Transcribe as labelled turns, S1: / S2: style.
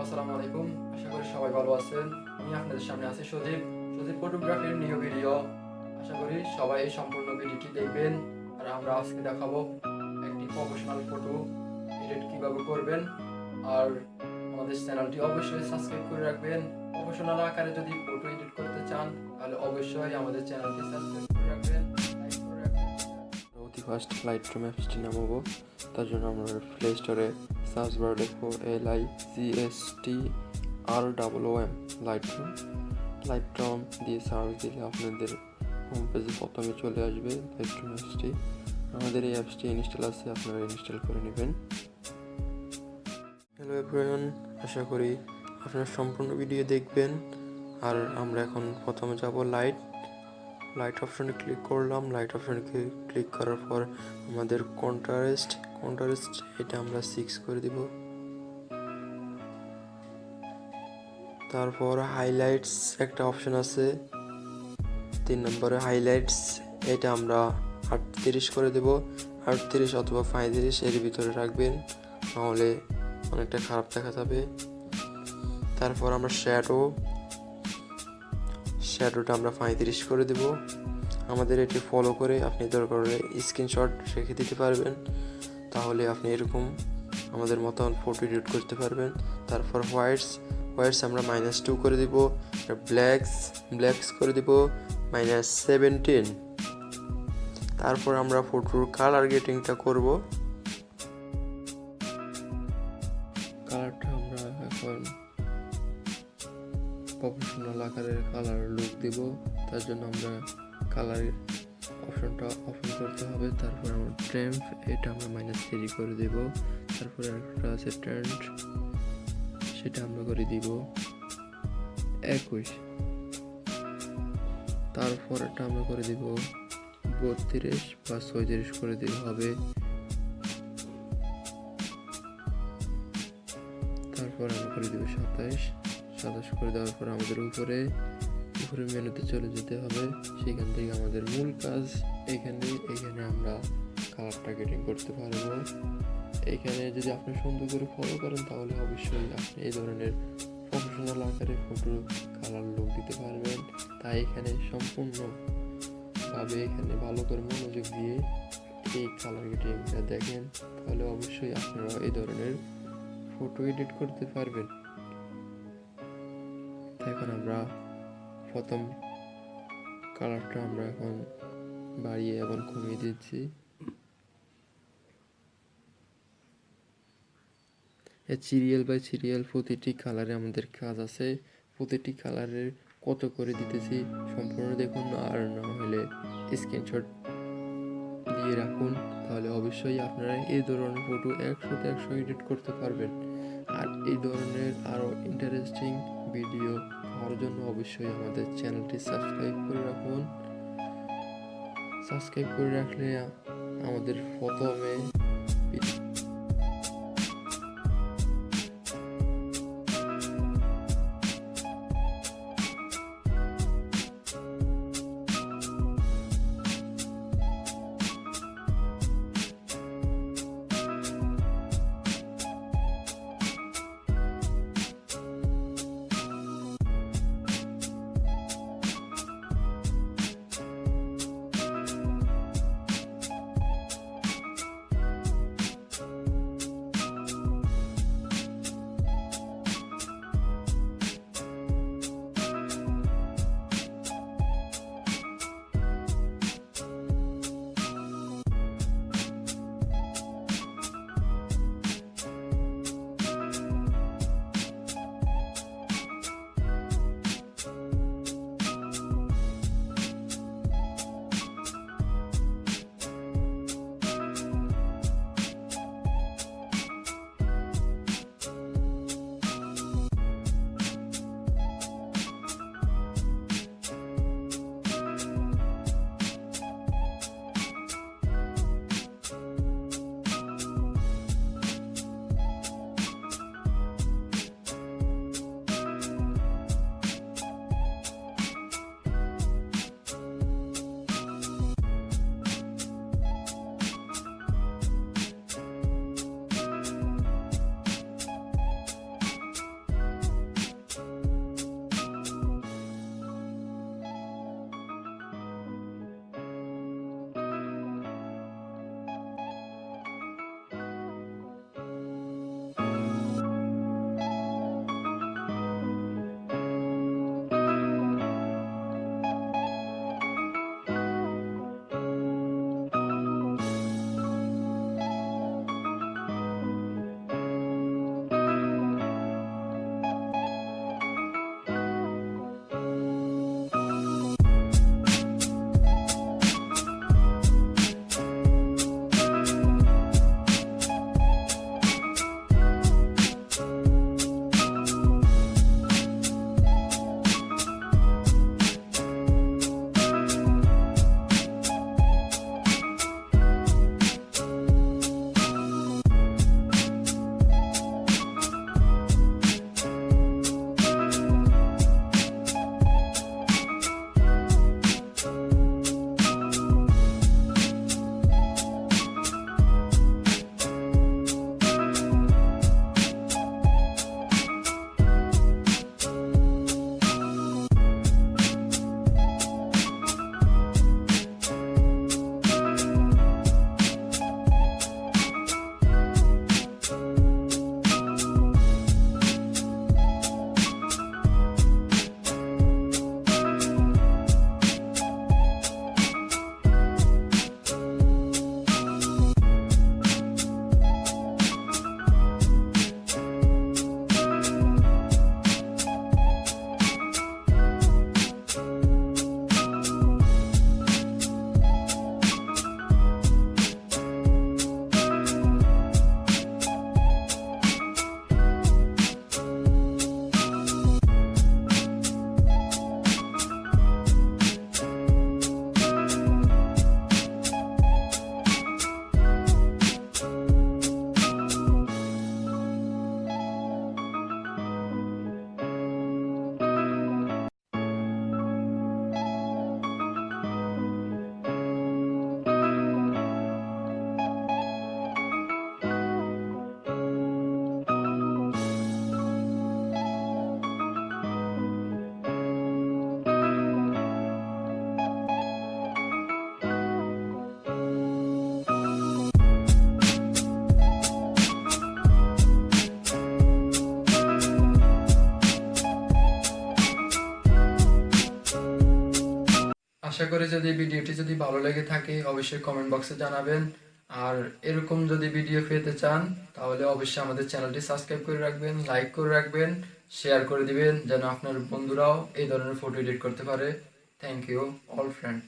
S1: আসসালামু আলাইকুম। আশা করি সবাই ভালো আছেন। আমি আপনাদের সামনে আছি সজীব ফটোগ্রাফির নিউ ভিডিও। আশা করি সবাই এই সম্পূর্ণ ভিডিওটি দেখবেন। আর আমরা আজকে দেখাবো একটি প্রফেশনাল ফটো এডিট কিভাবে করবেন। আর আমাদের চ্যানেলটি অবশ্যই সাবস্ক্রাইব করে রাখবেন। প্রফেশনাল আকারে যদি ফটো এডিট করতে চান তাহলে অবশ্যই আমাদের চ্যানেলটি সাবস্ক্রাইব করে রাখবেন, লাইক করে রাখবেন। অতি ফার্স্ট লাইটরুম অ্যাপসটি নামাবো। তার জন্য আমরা প্লে স্টোরে সার্চ বারে লিখবো LIGHTROOM লাইটরুম দিয়ে সার্চ দিলে আপনাদের হোম পেজে প্রথমে চলে আসবে লাইটরুম অ্যাপসটি। আমাদের এই অ্যাপসটি ইনস্টল আছে, আপনারা ইনস্টল করে নেবেন। হ্যালো এভরিওয়ান, আশা করি আপনারা সম্পূর্ণ ভিডিও দেখবেন। আর আমরা এখন প্রথমে যাব লাইট অপশনে ক্লিক করলাম। লাইট অপশনে ক্লিক করার পর আমাদের কন্ট্রাস্ট এটা আমরা 6 করে দিব। তারপর হাইলাইটস একটা অপশন আছে 3 নম্বরে হাইলাইটস, এটা আমরা 38 করে দেব। 38 অথবা 35 এর ভিতরে রাখবেন, নাহলে অনেকটা খারাপ দেখা যাবে। তারপর আমরা শ্যাডোটা আমরা 35 করে দেব। আমাদের এটি ফলো করে আপনি দরকার হলে স্ক্রিনশট রেখে দিতে পারবেন, তাহলে আপনি এরকম আমাদের মতন ফটো এডিট করতে পারবেন। তারপর হোয়াইটস আমরা -2 করে দিব। ব্ল্যাকস করে দিব -17। তারপর আমরা ফটোর কালার গ্রেডিংটা করব। কালারটা আমরা এখন প্রফেশনাল আকারের কালার লুক দেব। তার জন্য আমরা কালার অপশনটা ওপেন করতে হবে। তারপর আমরা ট্রেম্প এটা আমরা -3 করে দেব। তারপরে একটা আছে ট্রেন্ড, সেটা আমরা করে দিব 21। তারপর এটা আমরা করে দিব 32 বা 36 করে দিতে হবে। তারপর আমরা করে দিব 27 করে দেওয়ার পর আমাদের উপরে মেনুতে চলে যেতে হবে। সেখান থেকে আমাদের মূল কাজ এখানে আমরা কালারটা গ্রেডিং করতে পারবো। এখানে যদি আপনি সুন্দর করে ফলো করেন তাহলে অবশ্যই আপনি এই ধরনের প্রফেশনাল আকারে ফটো কালার লুক দিতে পারবেন। তাই এখানে সম্পূর্ণভাবে এখানে ভালো করে মনোযোগ দিয়ে এই কালার গ্রেডিংটা দেখেন, তাহলে অবশ্যই আপনারা এই ধরনের ফটো এডিট করতে পারবেন। এখন আমরা প্রথম কালারটা আমরা এখন বাড়িয়ে এবং কমিয়ে দিচ্ছি। সিরিয়াল বাই সিরিয়াল প্রতিটি কালারে আমাদের কাজ আছে। প্রতিটি কালারের কত করে দিতেছি সম্পূর্ণ দেখুন, আর না হলে স্ক্রিনশট দিয়ে রাখুন, তাহলে অবশ্যই আপনারা এই ধরনের ফটো 100 এডিট করতে পারবেন। আর এই ধরনের আরও ইন্টারেস্টিং ভিডিও পাওয়ার জন্য অবশ্যই আমাদের চ্যানেলটি সাবস্ক্রাইব করে রাখুন। সাবস্ক্রাইব করে রাখলে আমাদের প্রথমে
S2: করি যদি ভিডিওটি যদি ভালো লেগে থাকে অবশ্যই কমেন্ট বক্সে জানাবেন। আর এরকম যদি ভিডিও পেতে চান তাহলে অবশ্যই আমাদের চ্যানেলটি সাবস্ক্রাইব করে রাখবেন, লাইক করে রাখবেন, শেয়ার করে দিবেন যেন আপনার বন্ধুরাও এই ধরনের ফটো এডিট করতে পারে। Thank you all friend.